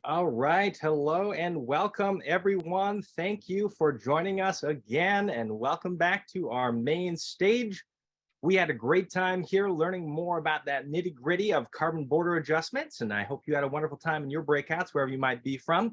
All right. Hello and welcome, everyone. Thank you for joining us again and welcome back to our main stage. We had a great time here learning more about that nitty gritty of carbon border adjustments, and I hope you had a wonderful time in your breakouts, wherever you might be from,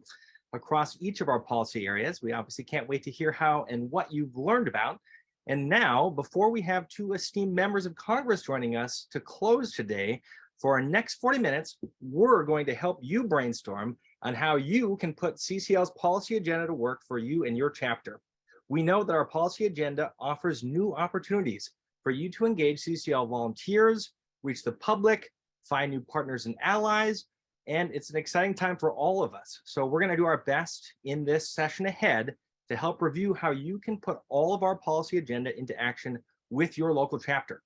across each of our policy areas. We obviously can't wait to hear how and what you've learned about. And now, before we have two esteemed members of Congress joining us to close today, for our next 40 minutes, we're going to help you brainstorm on how you can put CCL's policy agenda to work for you and your chapter. We know that our policy agenda offers new opportunities for you to engage CCL volunteers, reach the public, find new partners and allies, and it's an exciting time for all of us. So we're going to do our best in this session ahead to help review how you can put all of our policy agenda into action with your local chapter.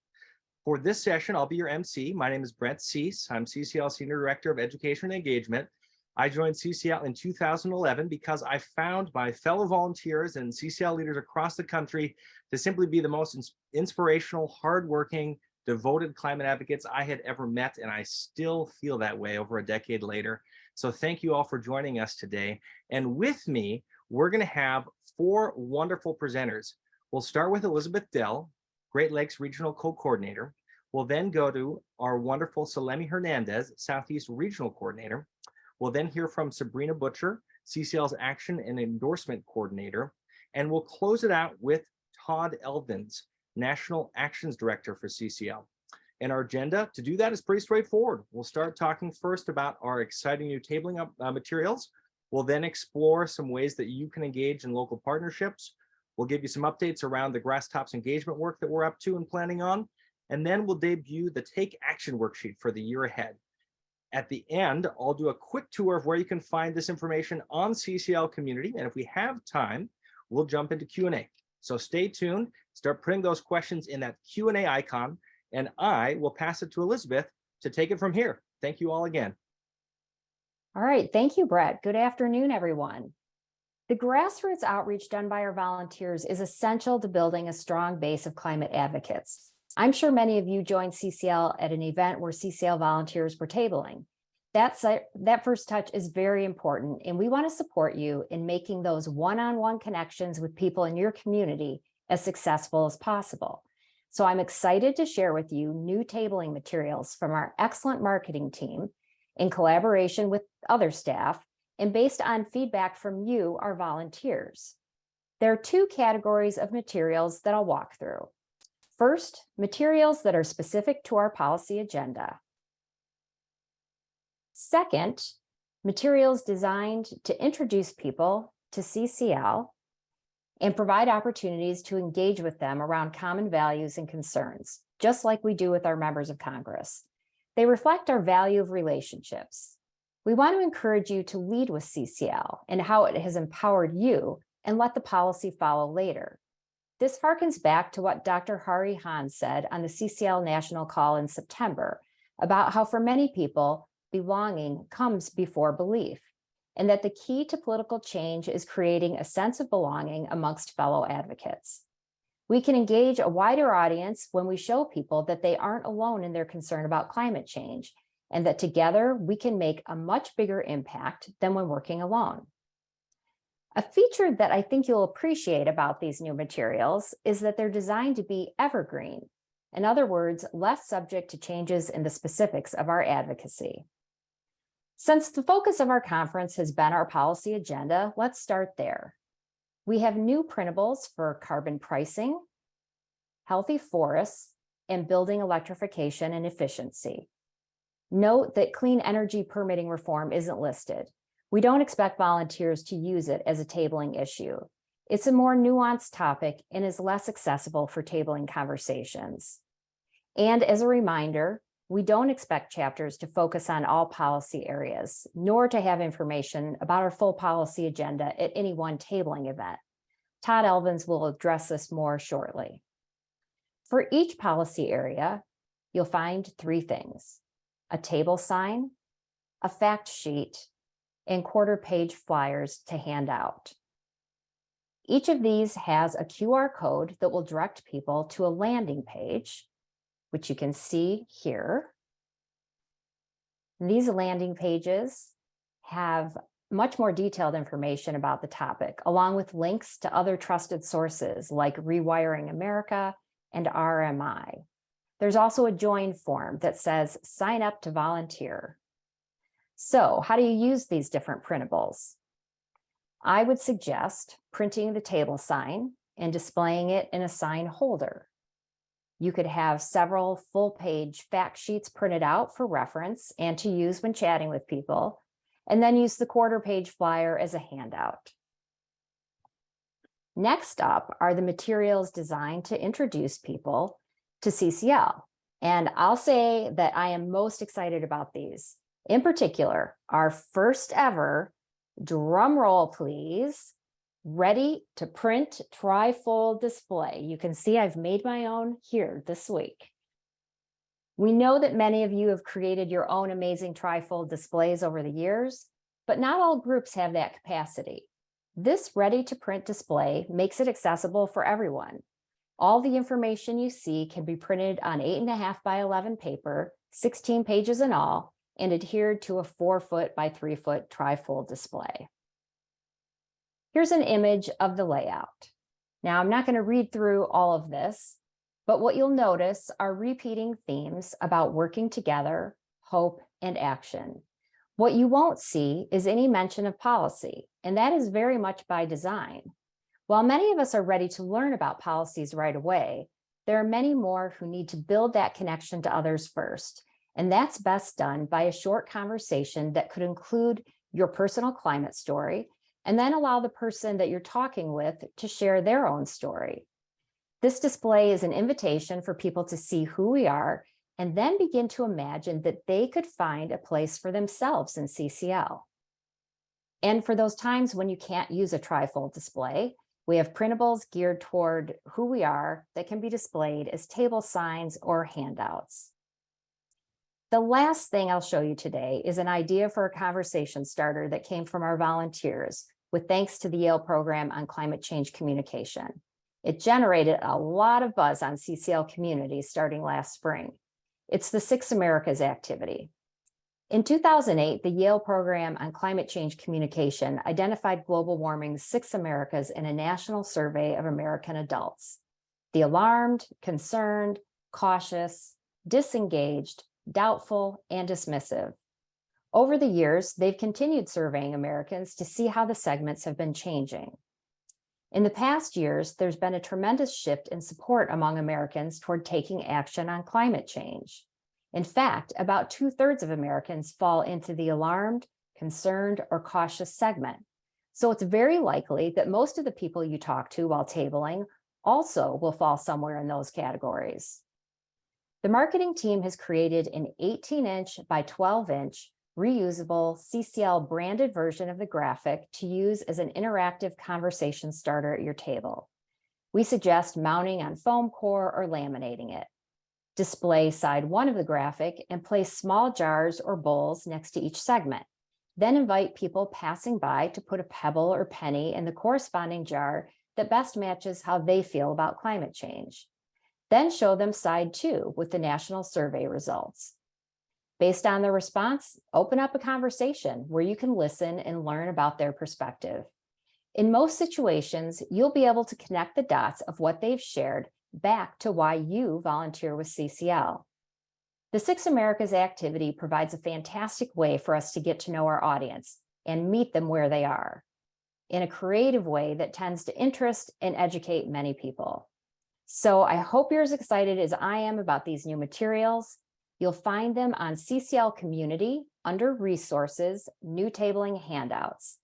For this session, I'll be your MC. My name is Brent Cease. I'm CCL Senior Director of Education and Engagement. I joined CCL in 2011 because I found my fellow volunteers and CCL leaders across the country to simply be the most inspirational, hardworking, devoted climate advocates I had ever met, and I still feel that way over a decade later. So thank you all for joining us today. And with me, we're going to have four wonderful presenters. We'll start with Elizabeth Dell, Great Lakes Regional Co-Coordinator. We'll then go to our wonderful Solemi Hernandez, Southeast Regional Coordinator. We'll then hear from Sabrina Butcher, CCL's Action and Endorsement Coordinator. And we'll close it out with Todd Elvins, National Actions Director for CCL. And our agenda to do that is pretty straightforward. We'll start talking first about our exciting new tabling materials. We'll then explore some ways that you can engage in local partnerships. We'll give you some updates around the grasstops engagement work that we're up to and planning on. And then we'll debut the Take Action worksheet for the year ahead. At the end, I'll do a quick tour of where you can find this information on CCL Community. And if we have time, we'll jump into Q&A. So stay tuned, start putting those questions in that Q&A icon, and I will pass it to Elizabeth to take it from here. Thank you all again. All right, thank you, Brett. Good afternoon, everyone. The grassroots outreach done by our volunteers is essential to building a strong base of climate advocates. I'm sure many of you joined CCL at an event where CCL volunteers were tabling. That first touch is very important, and we want to support you in making those one-on-one connections with people in your community as successful as possible. So I'm excited to share with you new tabling materials from our excellent marketing team in collaboration with other staff and based on feedback from you, our volunteers. There are two categories of materials that I'll walk through. First, materials that are specific to our policy agenda. Second, materials designed to introduce people to CCL and provide opportunities to engage with them around common values and concerns, just like we do with our members of Congress. They reflect our value of relationships. We want to encourage you to lead with CCL and how it has empowered you and let the policy follow later. This harkens back to what Dr. Hari Hahn said on the CCL National Call in September about how for many people, belonging comes before belief, and that the key to political change is creating a sense of belonging amongst fellow advocates. We can engage a wider audience when we show people that they aren't alone in their concern about climate change, and that together we can make a much bigger impact than when working alone. A feature that I think you'll appreciate about these new materials is that they're designed to be evergreen. In other words, less subject to changes in the specifics of our advocacy. Since the focus of our conference has been our policy agenda, let's start there. We have new printables for carbon pricing, healthy forests, and building electrification and efficiency. Note that clean energy permitting reform isn't listed. We don't expect volunteers to use it as a tabling issue. It's a more nuanced topic and is less accessible for tabling conversations. And as a reminder, we don't expect chapters to focus on all policy areas, nor to have information about our full policy agenda at any one tabling event. Todd Elvins will address this more shortly. For each policy area, you'll find three things: a table sign, a fact sheet, and quarter-page flyers to hand out. Each of these has a QR code that will direct people to a landing page, which you can see here. These landing pages have much more detailed information about the topic, along with links to other trusted sources like Rewiring America and RMI. There's also a join form that says sign up to volunteer. So how do you use these different printables? I would suggest printing the table sign and displaying it in a sign holder. You could have several full-page fact sheets printed out for reference and to use when chatting with people, and then use the quarter-page flyer as a handout. Next up are the materials designed to introduce people to CCL. And I'll say that I am most excited about these. In particular, our first ever, drum roll please, ready to print trifold display. You can see I've made my own here this week. We know that many of you have created your own amazing trifold displays over the years, but not all groups have that capacity. This ready to print display makes it accessible for everyone. All the information you see can be printed on 8.5 by 11 paper, 16 pages in all, and adhered to a 4-foot by 3-foot trifold display. Here's an image of the layout. Now, I'm not going to read through all of this, but what you'll notice are repeating themes about working together, hope, and action. What you won't see is any mention of policy, and that is very much by design. While many of us are ready to learn about policies right away, there are many more who need to build that connection to others first, and that's best done by a short conversation that could include your personal climate story, and then allow the person that you're talking with to share their own story. This display is an invitation for people to see who we are and then begin to imagine that they could find a place for themselves in CCL. And for those times when you can't use a trifold display, we have printables geared toward who we are that can be displayed as table signs or handouts. The last thing I'll show you today is an idea for a conversation starter that came from our volunteers, with thanks to the Yale program on climate change communication. It generated a lot of buzz on CCL communities starting last spring. It's the 6 Americas activity. In 2008, the Yale program on climate change communication identified global warming's 6 Americas in a national survey of American adults: the alarmed, concerned, cautious, disengaged, doubtful, and dismissive. Over the years, they've continued surveying Americans to see how the segments have been changing. In the past years, there's been a tremendous shift in support among Americans toward taking action on climate change. In fact, about 2/3 of Americans fall into the alarmed, concerned, or cautious segment. So it's very likely that most of the people you talk to while tabling also will fall somewhere in those categories. The marketing team has created an 18-inch by 12-inch reusable CCL branded version of the graphic to use as an interactive conversation starter at your table. We suggest mounting on foam core or laminating it. Display side 1 of the graphic and place small jars or bowls next to each segment. Then invite people passing by to put a pebble or penny in the corresponding jar that best matches how they feel about climate change. Then show them side 2 with the national survey results. Based on the response, open up a conversation where you can listen and learn about their perspective. In most situations, you'll be able to connect the dots of what they've shared back to why you volunteer with CCL. The 6 Americas activity provides a fantastic way for us to get to know our audience and meet them where they are, in a creative way that tends to interest and educate many people. So I hope you're as excited as I am about these new materials. You'll find them on CCL Community under Resources, New Tabling Handouts.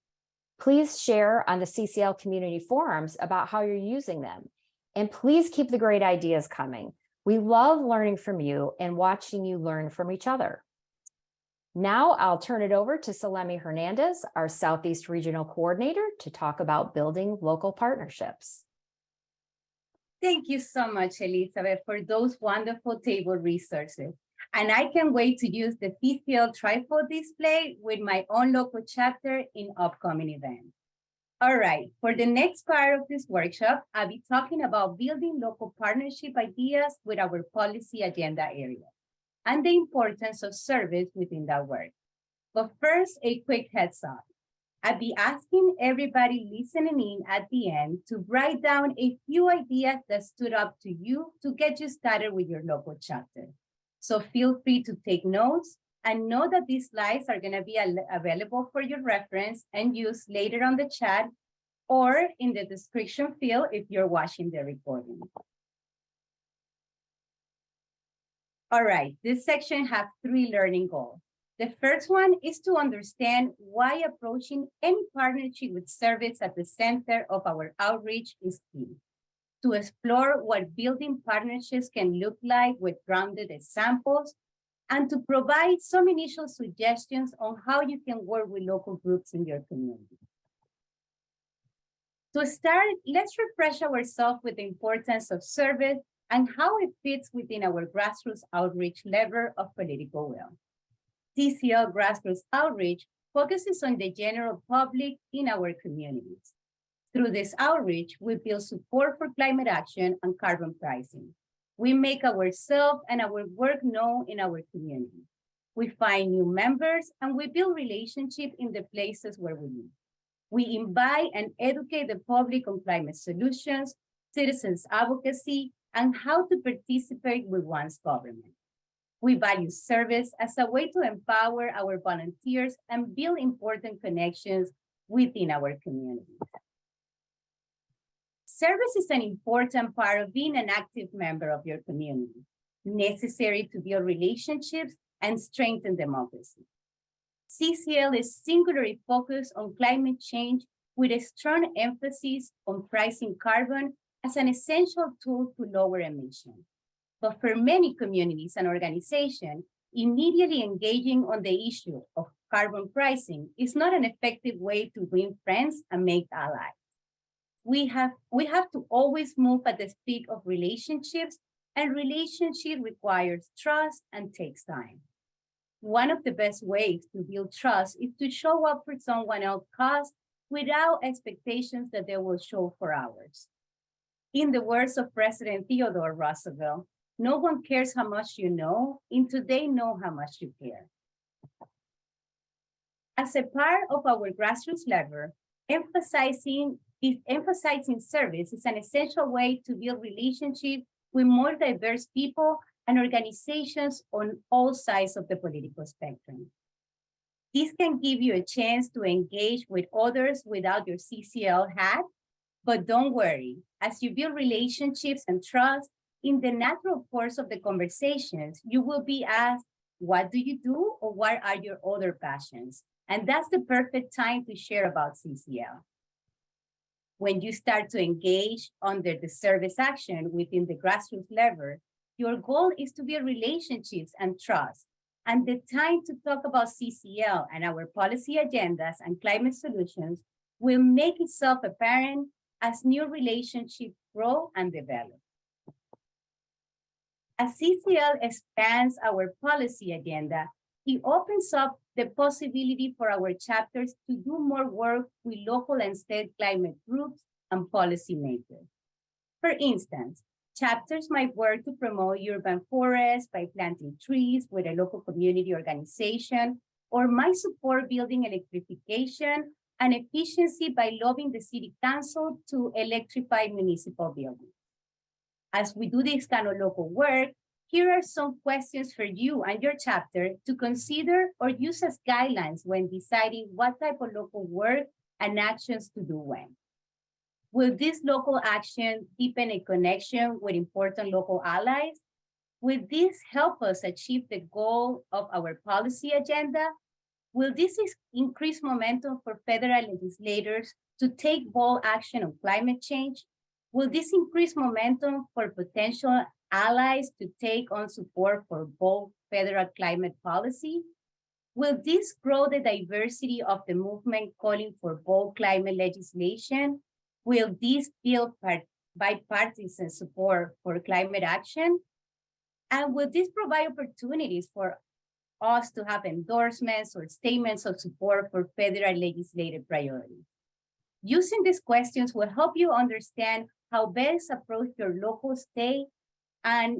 Please share on the CCL Community forums about how you're using them. And please keep the great ideas coming. We love learning from you and watching you learn from each other. Now I'll turn it over to Solemi Hernandez, our Southeast Regional Coordinator, to talk about building local partnerships. Thank you so much, Elizabeth, for those wonderful table resources. And I can't wait to use the CCL trifold display with my own local chapter in upcoming events. All right, for the next part of this workshop, I'll be talking about building local partnership ideas with our policy agenda area and the importance of service within that work. But first, a quick heads up. I'll be asking everybody listening in at the end to write down a few ideas that stood up to you to get you started with your local chapter. So feel free to take notes and know that these slides are going to be available for your reference and use later on the chat or in the description field if you're watching the recording. All right, this section has 3 learning goals. The first one is to understand why approaching any partnership with service at the center of our outreach is key. To explore what building partnerships can look like with grounded examples, and to provide some initial suggestions on how you can work with local groups in your community. To start, let's refresh ourselves with the importance of service and how it fits within our grassroots outreach lever of political will. CCL Grassroots Outreach focuses on the general public in our communities. Through this outreach, we build support for climate action and carbon pricing. We make ourselves and our work known in our community. We find new members and we build relationships in the places where we live. We invite and educate the public on climate solutions, citizens advocacy, and how to participate with one's government. We value service as a way to empower our volunteers and build important connections within our community. Service is an important part of being an active member of your community, necessary to build relationships and strengthen democracy. CCL is singularly focused on climate change with a strong emphasis on pricing carbon as an essential tool to lower emissions. But for many communities and organizations, immediately engaging on the issue of carbon pricing is not an effective way to win friends and make allies. We have to always move at the speed of relationships, and relationship requires trust and takes time. One of the best ways to build trust is to show up for someone else's cause without expectations that they will show for ours. In the words of President Theodore Roosevelt, no one cares how much you know until they know how much you care. As a part of our grassroots lever, emphasizing service is an essential way to build relationships with more diverse people and organizations on all sides of the political spectrum. This can give you a chance to engage with others without your CCL hat, but don't worry, as you build relationships and trust, in the natural course of the conversations, you will be asked, what do you do or what are your other passions? And that's the perfect time to share about CCL. When you start to engage under the service action within the grassroots lever, your goal is to build relationships and trust. And the time to talk about CCL and our policy agendas and climate solutions will make itself apparent as new relationships grow and develop. As CCL expands our policy agenda, it opens up the possibility for our chapters to do more work with local and state climate groups and policymakers. For instance, chapters might work to promote urban forests by planting trees with a local community organization, or might support building electrification and efficiency by lobbying the city council to electrify municipal buildings. As we do this kind of local work, here are some questions for you and your chapter to consider or use as guidelines when deciding what type of local work and actions to do when. Will this local action deepen a connection with important local allies? Will this help us achieve the goal of our policy agenda? Will this increase momentum for federal legislators to take bold action on climate change? Will this increase momentum for potential allies to take on support for bold federal climate policy? Will this grow the diversity of the movement calling for bold climate legislation? Will this build bipartisan support for climate action? And will this provide opportunities for us to have endorsements or statements of support for federal legislative priorities? Using these questions will help you understand how best approach your local, state, and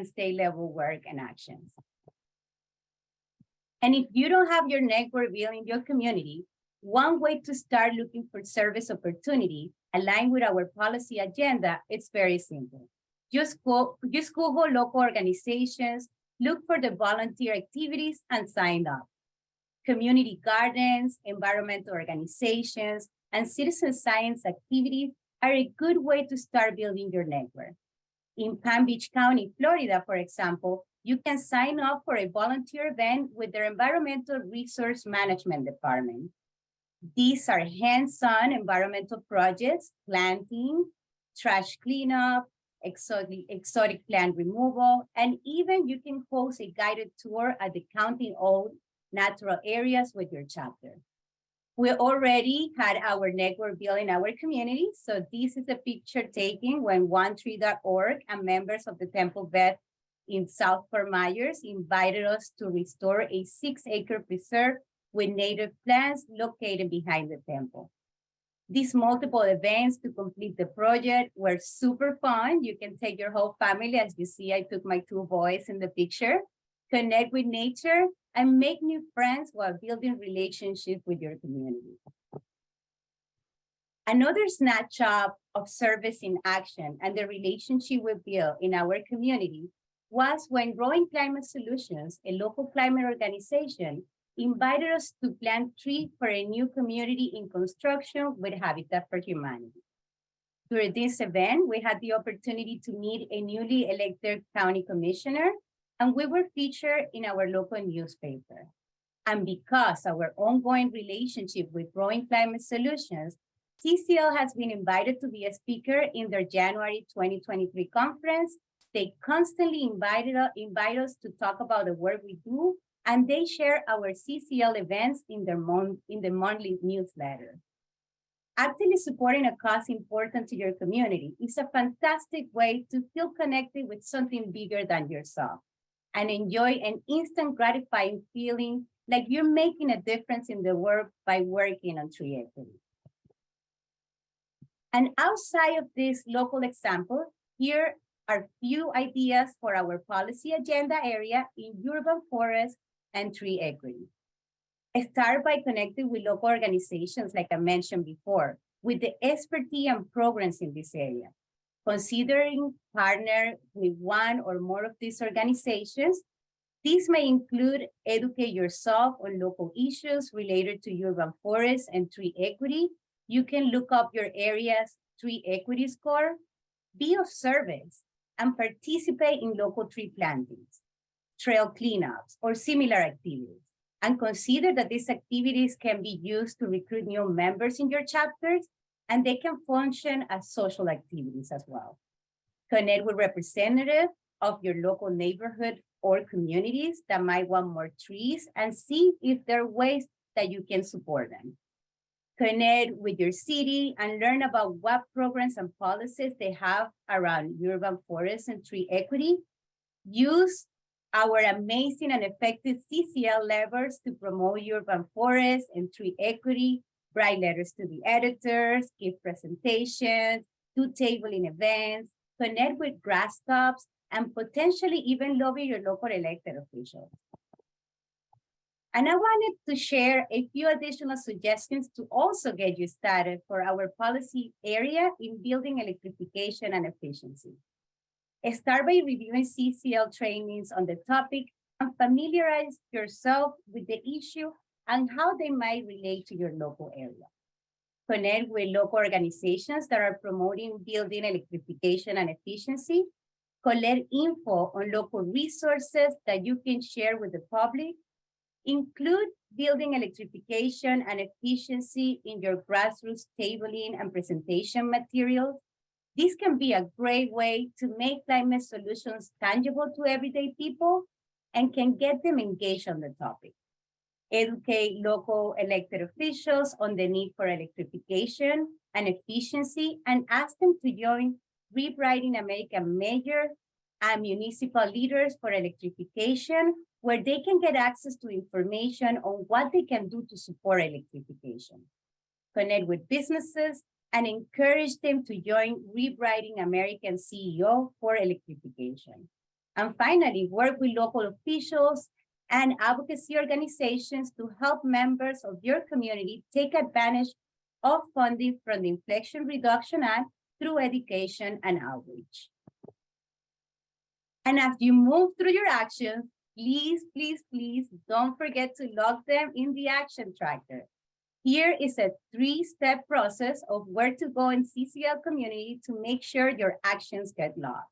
state level work and actions. And if you don't have your network built in your community, one way to start looking for service opportunity aligned with our policy agenda, it's very simple. Just Google local organizations, look for the volunteer activities and sign up. Community gardens, environmental organizations, and citizen science activities are a good way to start building your network. In Palm Beach County, Florida, for example, you can sign up for a volunteer event with their Environmental Resource Management Department. These are hands-on environmental projects, planting, trash cleanup, exotic plant removal, and even you can host a guided tour at the county-owned natural areas with your chapter. We already had our network built in our community. So this is a picture taken when OneTree.org and members of the Temple Beth in South Fort Myers invited us to restore a 6-acre preserve with native plants located behind the temple. These multiple events to complete the project were super fun. You can take your whole family. As you see, I took my 2 boys in the picture, connect with nature, and make new friends while building relationships with your community. Another snapshot of service in action and the relationship we built in our community was when Growing Climate Solutions, a local climate organization, invited us to plant trees for a new community in construction with Habitat for Humanity. During this event, we had the opportunity to meet a newly elected county commissioner, and we were featured in our local newspaper. And because our ongoing relationship with Growing Climate Solutions, CCL has been invited to be a speaker in their January 2023 conference. They constantly invite us to talk about the work we do, and they share our CCL events in the monthly newsletter. Actively supporting a cause important to your community is a fantastic way to feel connected with something bigger than yourself and enjoy an instant gratifying feeling like you're making a difference in the world by working on tree equity. And outside of this local example, here are few ideas for our policy agenda area in urban forests and tree equity. Start by connecting with local organizations, like I mentioned before, with the expertise and programs in this area. Considering partner with one or more of these organizations, these may include educate yourself on local issues related to urban forests and tree equity. You can look up your area's tree equity score, be of service, and participate in local tree plantings, trail cleanups, or similar activities. And consider that these activities can be used to recruit new members in your chapters, and they can function as social activities as well. Connect with representatives of your local neighborhood or communities that might want more trees and see if there are ways that you can support them. Connect with your city and learn about what programs and policies they have around urban forests and tree equity. Use our amazing and effective CCL levers to promote urban forests and tree equity, write letters to the editors, give presentations, do tabling events, connect with grasstops, and potentially even lobby your local elected officials. And I wanted to share a few additional suggestions to also get you started for our policy area in building electrification and efficiency. Start by reviewing CCL trainings on the topic and familiarize yourself with the issue and how they might relate to your local area. Connect with local organizations that are promoting building electrification and efficiency. Collect info on local resources that you can share with the public. Include building electrification and efficiency in your grassroots tabling and presentation materials. This can be a great way to make climate solutions tangible to everyday people and can get them engaged on the topic. Educate local elected officials on the need for electrification and efficiency and ask them to join Rewriting American Mayor and municipal leaders for electrification, where they can get access to information on what they can do to support electrification. Connect with businesses and encourage them to join Rewriting American CEO for electrification. And finally, work with local officials and advocacy organizations to help members of your community take advantage of funding from the Inflation Reduction Act through education and outreach. And as you move through your actions, please, please, please don't forget to log them in the action tracker. Here is a 3-step process of where to go in CCL community to make sure your actions get logged.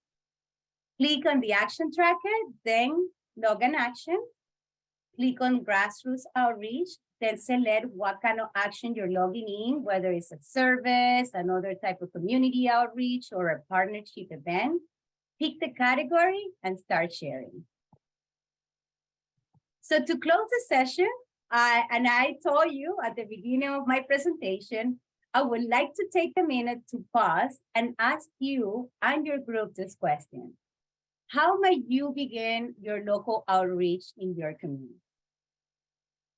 Click on the action tracker, then log an action. Click on Grassroots Outreach, then select what kind of action you're logging in, whether it's a service, another type of community outreach, or a partnership event. Pick the category and start sharing. So to close the session, I told you at the beginning of my presentation, I would like to take a minute to pause and ask you and your group this question. How might you begin your local outreach in your community?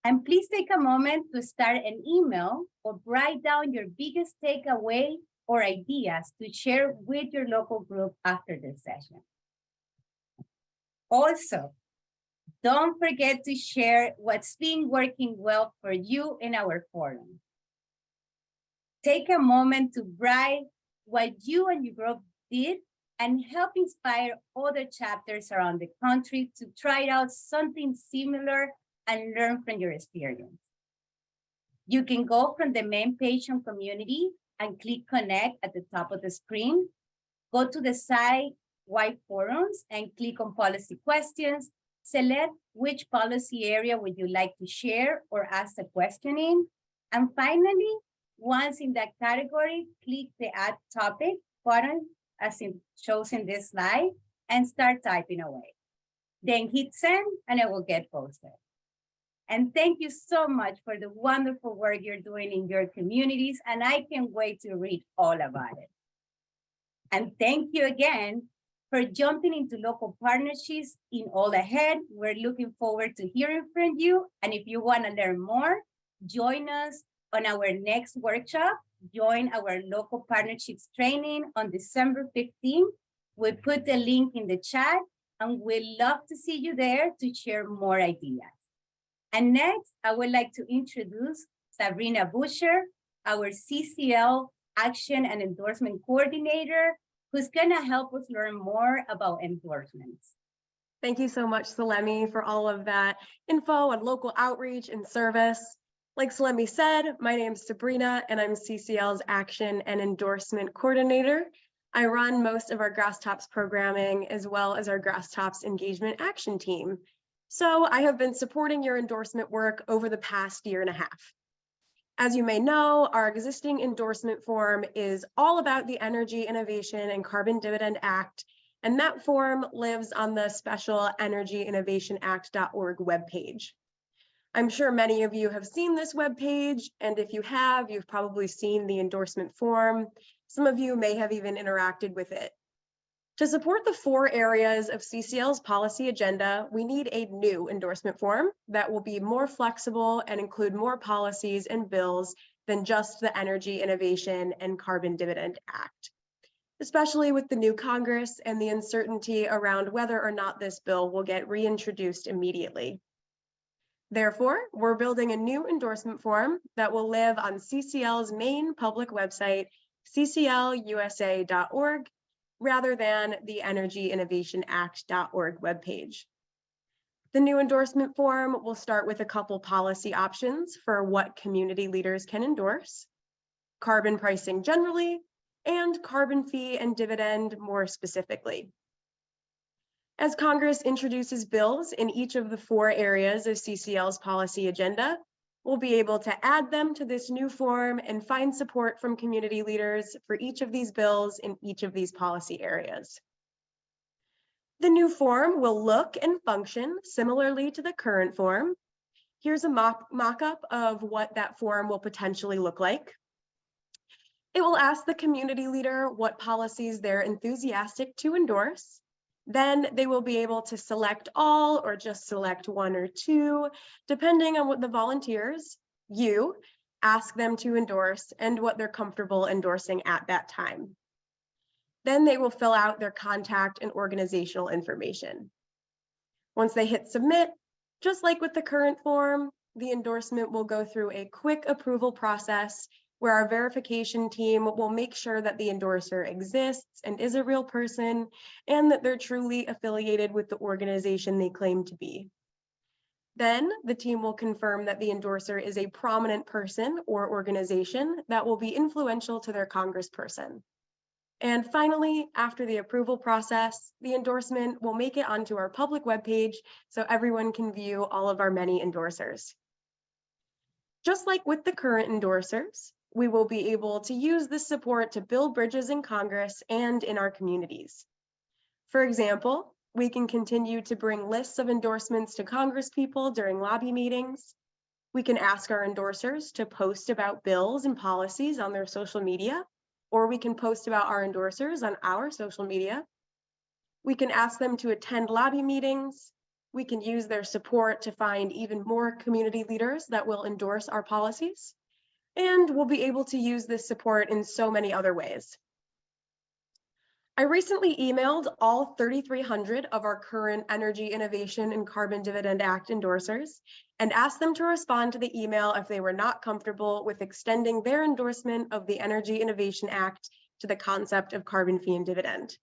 And please take a moment to start an email or write down your biggest takeaway or ideas to share with your local group after this session. Also, don't forget to share what's been working well for you in our forum. Take a moment to write what you and your group did and help inspire other chapters around the country to try out something similar and learn from your experience. You can go from the main page on community and click connect at the top of the screen. Go to the site-wide forums and click on policy questions. Select which policy area would you like to share or ask a question in. And finally, once in that category, click the add topic button as it shows in this slide and start typing away. Then hit send and it will get posted. And thank you so much for the wonderful work you're doing in your communities. And I can't wait to read all about it. And thank you again for jumping into local partnerships in All Ahead. We're looking forward to hearing from you. And if you want to learn more, join us on our next workshop. Join our local partnerships training on December 15th. We put the link in the chat and we'd love to see you there to share more ideas. And next, I would like to introduce Sabrina Butcher, our CCL Action and Endorsement Coordinator, who's gonna help us learn more about endorsements. Thank you so much, Solemi, for all of that info on local outreach and service. Like Solemi said, my name is Sabrina and I'm CCL's Action and Endorsement Coordinator. I run most of our grasstops programming as well as our grasstops engagement action team. So I have been supporting your endorsement work over the past 1.5 years. As you may know, our existing endorsement form is all about the Energy Innovation and Carbon Dividend Act, and that form lives on the special energyinnovationact.org webpage. I'm sure many of you have seen this webpage, and if you have, you've probably seen the endorsement form. Some of you may have even interacted with it. To support the 4 areas of CCL's policy agenda, we need a new endorsement form that will be more flexible and include more policies and bills than just the Energy Innovation and Carbon Dividend Act, especially with the new Congress and the uncertainty around whether or not this bill will get reintroduced immediately. Therefore, we're building a new endorsement form that will live on CCL's main public website, cclusa.org, rather than the energyinnovationact.org webpage. The new endorsement form will start with a couple policy options for what community leaders can endorse, carbon pricing generally, and carbon fee and dividend more specifically. As Congress introduces bills in each of the 4 areas of CCL's policy agenda, we'll be able to add them to this new form and find support from community leaders for each of these bills in each of these policy areas. The new form will look and function similarly to the current form. Here's a mock-up of what that form will potentially look like. It will ask the community leader what policies they're enthusiastic to endorse. Then they will be able to select all or just select 1 or 2, depending on what the volunteers, you, ask them to endorse and what they're comfortable endorsing at that time. Then they will fill out their contact and organizational information. Once they hit submit, Just like with the current form, the endorsement will go through a quick approval process where our verification team will make sure that the endorser exists and is a real person, and that they're truly affiliated with the organization they claim to be. Then the team will confirm that the endorser is a prominent person or organization that will be influential to their congressperson. And finally, after the approval process, the endorsement will make it onto our public webpage so everyone can view all of our many endorsers. Just like with the current endorsers, we will be able to use this support to build bridges in Congress and in our communities. For example, we can continue to bring lists of endorsements to Congresspeople during lobby meetings. We can ask our endorsers to post about bills and policies on their social media, or we can post about our endorsers on our social media. We can ask them to attend lobby meetings. We can use their support to find even more community leaders that will endorse our policies. And we'll be able to use this support in so many other ways. I recently emailed all 3,300 of our current Energy Innovation and Carbon Dividend Act endorsers and asked them to respond to the email if they were not comfortable with extending their endorsement of the Energy Innovation Act to the concept of carbon fee and dividend.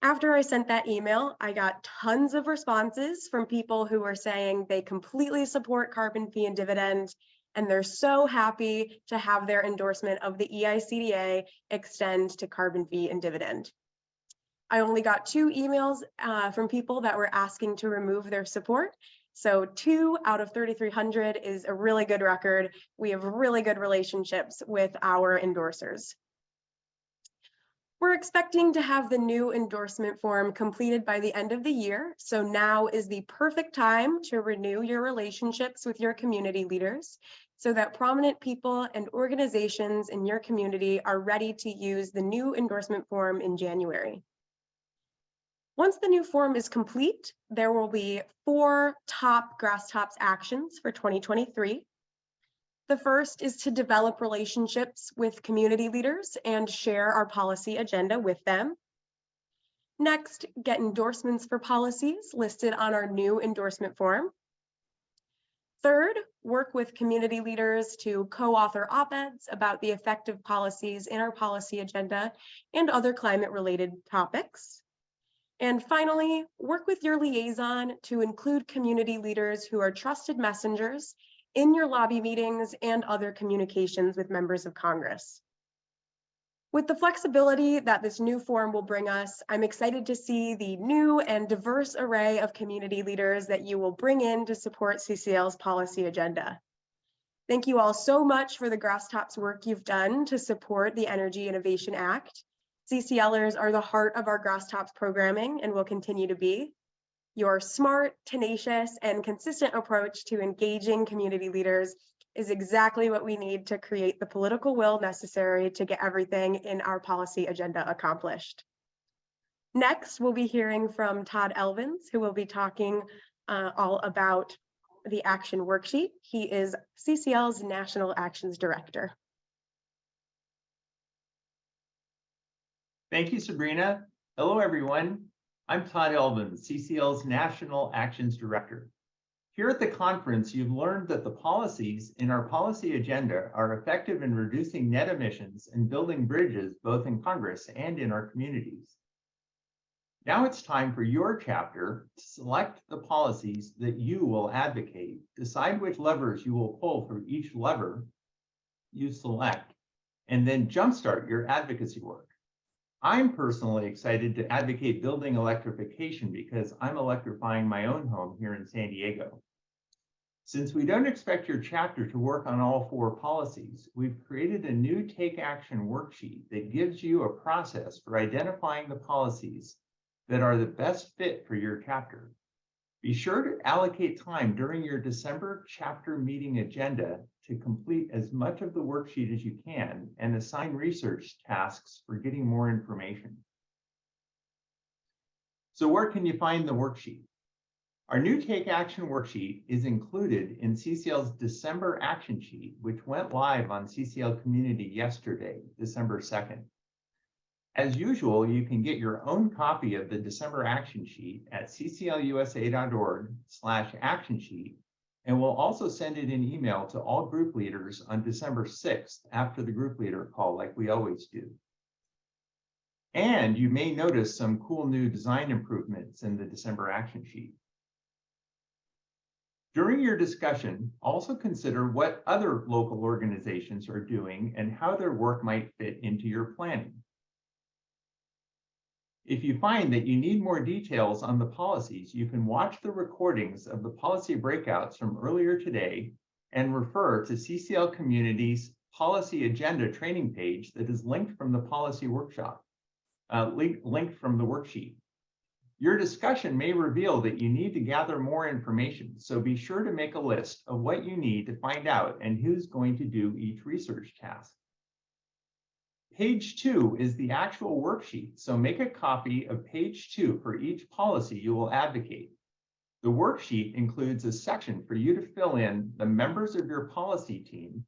After I sent that email, I got tons of responses from people who were saying they completely support carbon fee and dividend, and they're so happy to have their endorsement of the EICDA extend to carbon fee and dividend. I only got 2 emails from people that were asking to remove their support. So 2 out of 3,300 is a really good record. We have really good relationships with our endorsers. We're expecting to have the new endorsement form completed by the end of the year. So now is the perfect time to renew your relationships with your community leaders so that prominent people and organizations in your community are ready to use the new endorsement form in January. Once the new form is complete, there will be 4 top grasstops actions for 2023. The first is to develop relationships with community leaders and share our policy agenda with them. Next, get endorsements for policies listed on our new endorsement form. Third, work with community leaders to co-author op-eds about the effective policies in our policy agenda and other climate-related topics. And finally, work with your liaison to include community leaders who are trusted messengers in your lobby meetings and other communications with members of Congress. With the flexibility that this new form will bring us, I'm excited to see the new and diverse array of community leaders that you will bring in to support CCL's policy agenda. Thank you all so much for the grasstops work you've done to support the Energy Innovation Act. CCLers are the heart of our grasstops programming and will continue to be. Your smart, tenacious, and consistent approach to engaging community leaders is exactly what we need to create the political will necessary to get everything in our policy agenda accomplished. Next, we'll be hearing from Todd Elvins, who will be talking all about the action worksheet. He is CCL's National Actions Director. Thank you, Sabrina. Hello, everyone. I'm Todd Elvins, CCL's National Actions Director. Here at the conference, you've learned that the policies in our policy agenda are effective in reducing net emissions and building bridges both in Congress and in our communities. Now it's time for your chapter to select the policies that you will advocate, decide which levers you will pull for each lever you select, and then jumpstart your advocacy work. I'm personally excited to advocate building electrification because I'm electrifying my own home here in San Diego. Since we don't expect your chapter to work on all 4 policies, we've created a new Take Action worksheet that gives you a process for identifying the policies that are the best fit for your chapter. Be sure to allocate time during your December chapter meeting agenda to complete as much of the worksheet as you can and assign research tasks for getting more information. So where can you find the worksheet? Our new Take Action worksheet is included in CCL's December action sheet, which went live on CCL Community yesterday, December 2nd. As usual, you can get your own copy of the December action sheet at cclusa.org/action sheet, and we'll also send it in email to all group leaders on December 6th after the group leader call, like we always do. And you may notice some cool new design improvements in the December action sheet. During your discussion, also consider what other local organizations are doing and how their work might fit into your planning. If you find that you need more details on the policies, you can watch the recordings of the policy breakouts from earlier today and refer to CCL Community's policy agenda training page that is linked from the policy workshop, linked from the worksheet. Your discussion may reveal that you need to gather more information, so be sure to make a list of what you need to find out and who's going to do each research task. Page 2 is the actual worksheet, so make a copy of page 2 for each policy you will advocate. The worksheet includes a section for you to fill in the members of your policy team,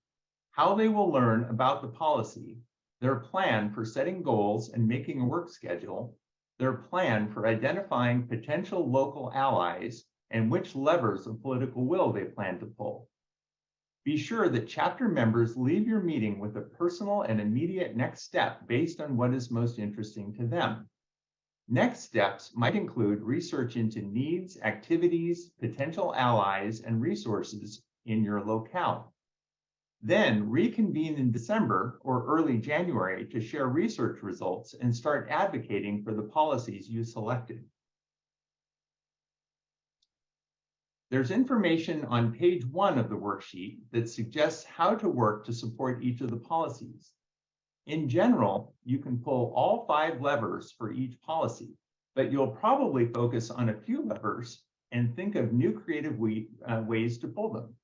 how they will learn about the policy, their plan for setting goals and making a work schedule, their plan for identifying potential local allies, and which levers of political will they plan to pull. Be sure that chapter members leave your meeting with a personal and immediate next step based on what is most interesting to them. Next steps might include research into needs, activities, potential allies, and resources in your locale. Then reconvene in December or early January to share research results and start advocating for the policies you selected. There's information on page 1 of the worksheet that suggests how to work to support each of the policies. In general, you can pull all 5 levers for each policy, but you'll probably focus on a few levers and think of new creative ways to pull them.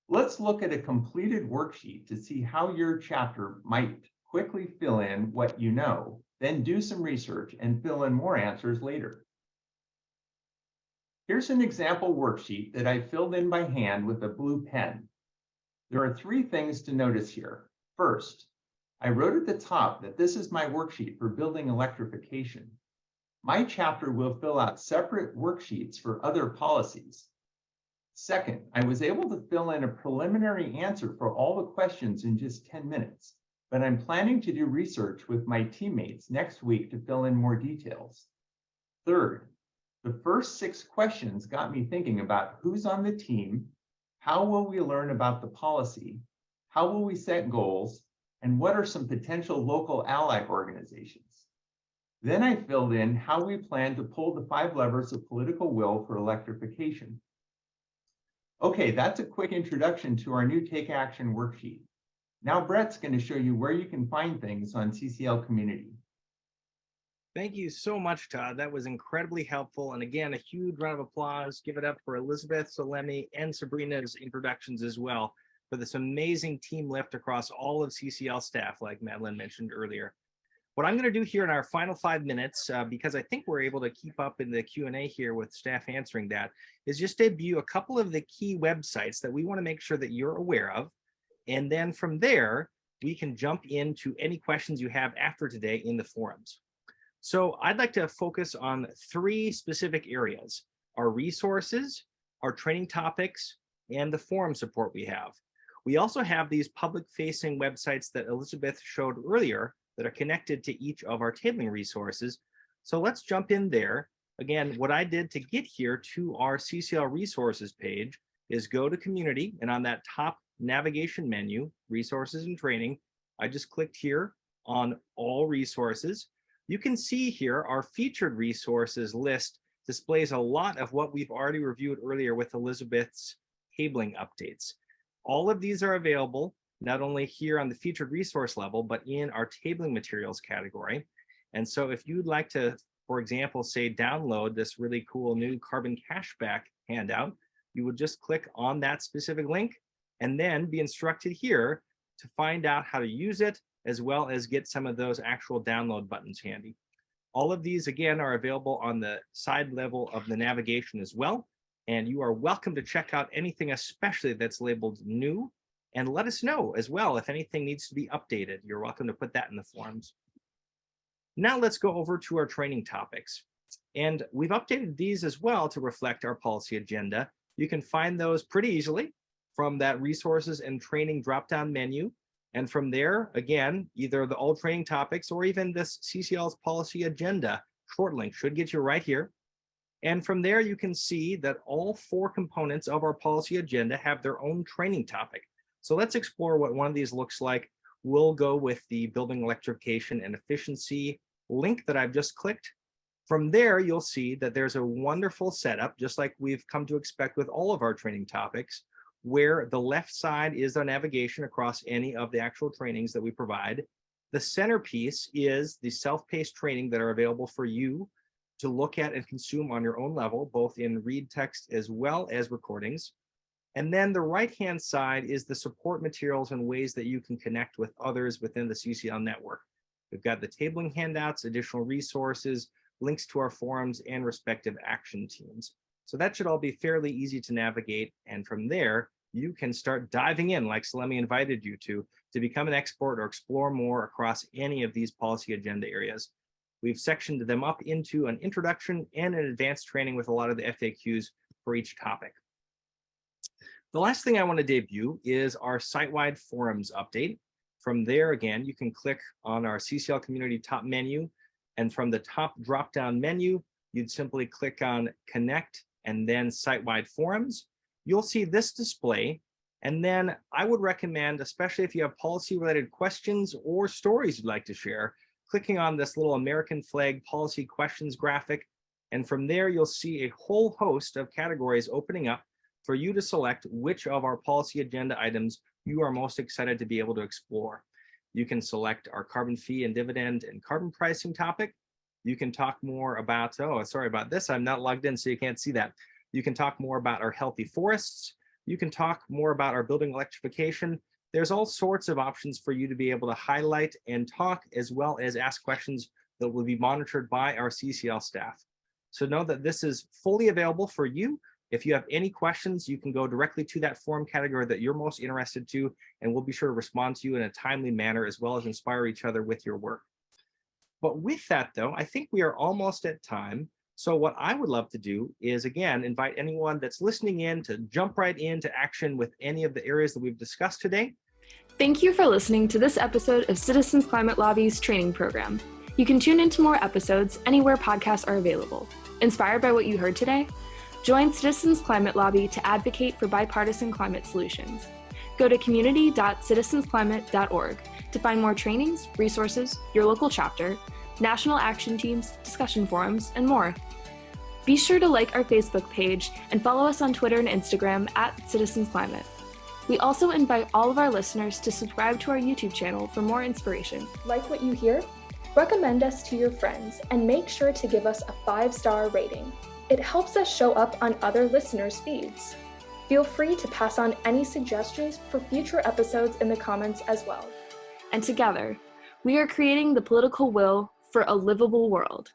Let's look at a completed worksheet to see how your chapter might quickly fill in what you know, then do some research and fill in more answers later. Here's an example worksheet that I filled in by hand with a blue pen. There are 3 things to notice here. First, I wrote at the top that this is my worksheet for building electrification. My chapter will fill out separate worksheets for other policies. Second, I was able to fill in a preliminary answer for all the questions in just 10 minutes, but I'm planning to do research with my teammates next week to fill in more details. Third, the first 6 questions got me thinking about who's on the team, how will we learn about the policy, how will we set goals, and what are some potential local ally organizations. Then I filled in how we plan to pull the 5 levers of political will for electrification. Okay, that's a quick introduction to our new Take Action worksheet. Now Brett's going to show you where you can find things on CCL Community. Thank you so much, Todd. That was incredibly helpful. And again, a huge round of applause. Give it up for Elizabeth, Solemi, and Sabrina's introductions as well for this amazing team lift across all of CCL staff, like Madeline mentioned earlier. What I'm going to do here in our final 5 minutes, because I think we're able to keep up in the Q&A here with staff answering that, is just debut a couple of the key websites that we want to make sure that you're aware of. And then from there, we can jump into any questions you have after today in the forums. So I'd like to focus on 3 specific areas: our resources, our training topics, and the forum support we have. We also have these public-facing websites that Elizabeth showed earlier that are connected to each of our tabling resources. So let's jump in there. Again, what I did to get here to our CCL resources page is go to community, and on that top navigation menu, resources and training, I just clicked here on all resources. You can see here our featured resources list displays a lot of what we've already reviewed earlier with Elizabeth's tabling updates. All of these are available not only here on the featured resource level, but in our tabling materials category. And so if you'd like to, for example, say download this really cool new carbon cashback handout, you would just click on that specific link and then be instructed here to find out how to use it, as well as get some of those actual download buttons handy. All of these, again, are available on the side level of the navigation as well. And you are welcome to check out anything, especially that's labeled new, and let us know as well if anything needs to be updated. You're welcome to put that in the forums. Now let's go over to our training topics. And we've updated these as well to reflect our policy agenda. You can find those pretty easily from that resources and training drop-down menu. And from there, again, either the all training topics or even this CCL's policy agenda short link should get you right here. And from there, you can see that all 4 components of our policy agenda have their own training topic. So let's explore what one of these looks like. We'll go with the building electrification and efficiency link that I've just clicked. From there, you'll see that there's a wonderful setup, just like we've come to expect with all of our training topics, where the left side is our navigation across any of the actual trainings that we provide. The centerpiece is the self-paced training that are available for you to look at and consume on your own level, both in read text as well as recordings. And then the right-hand side is the support materials and ways that you can connect with others within the CCL network. We've got the tabling handouts, additional resources, links to our forums, and respective action teams. So that should all be fairly easy to navigate. And from there, you can start diving in, like Solemi invited you to become an expert or explore more across any of these policy agenda areas. We've sectioned them up into an introduction and an advanced training with a lot of the FAQs for each topic. The last thing I want to debut is our site-wide forums update. From there, again, you can click on our CCL community top menu, and from the top drop-down menu, you'd simply click on Connect and then site-wide forums. You'll see this display, and then I would recommend, especially if you have policy-related questions or stories you'd like to share, clicking on this little American flag policy questions graphic, and from there you'll see a whole host of categories opening up for you to select which of our policy agenda items you are most excited to be able to explore. You can select our carbon fee and dividend and carbon pricing topic. You can talk more about, oh, sorry about this, I'm not logged in so you can't see that. You can talk more about our healthy forests. You can talk more about our building electrification. There's all sorts of options for you to be able to highlight and talk, as well as ask questions that will be monitored by our CCL staff. So know that this is fully available for you. If you have any questions, you can go directly to that forum category that you're most interested to, and we'll be sure to respond to you in a timely manner, as well as inspire each other with your work. But with that, though, I think we are almost at time. So what I would love to do is, again, invite anyone that's listening in to jump right into action with any of the areas that we've discussed today. Thank you for listening to this episode of Citizens Climate Lobby's training program. You can tune into more episodes anywhere podcasts are available. Inspired by what you heard today? Join Citizens Climate Lobby to advocate for bipartisan climate solutions. Go to community.citizensclimate.org to find more trainings, resources, your local chapter, national action teams, discussion forums, and more. Be sure to like our Facebook page and follow us on Twitter and Instagram @CitizensClimate. We also invite all of our listeners to subscribe to our YouTube channel for more inspiration. Like what you hear? Recommend us to your friends and make sure to give us a 5-star rating. It helps us show up on other listeners' feeds. Feel free to pass on any suggestions for future episodes in the comments as well. And together, we are creating the political will for a livable world.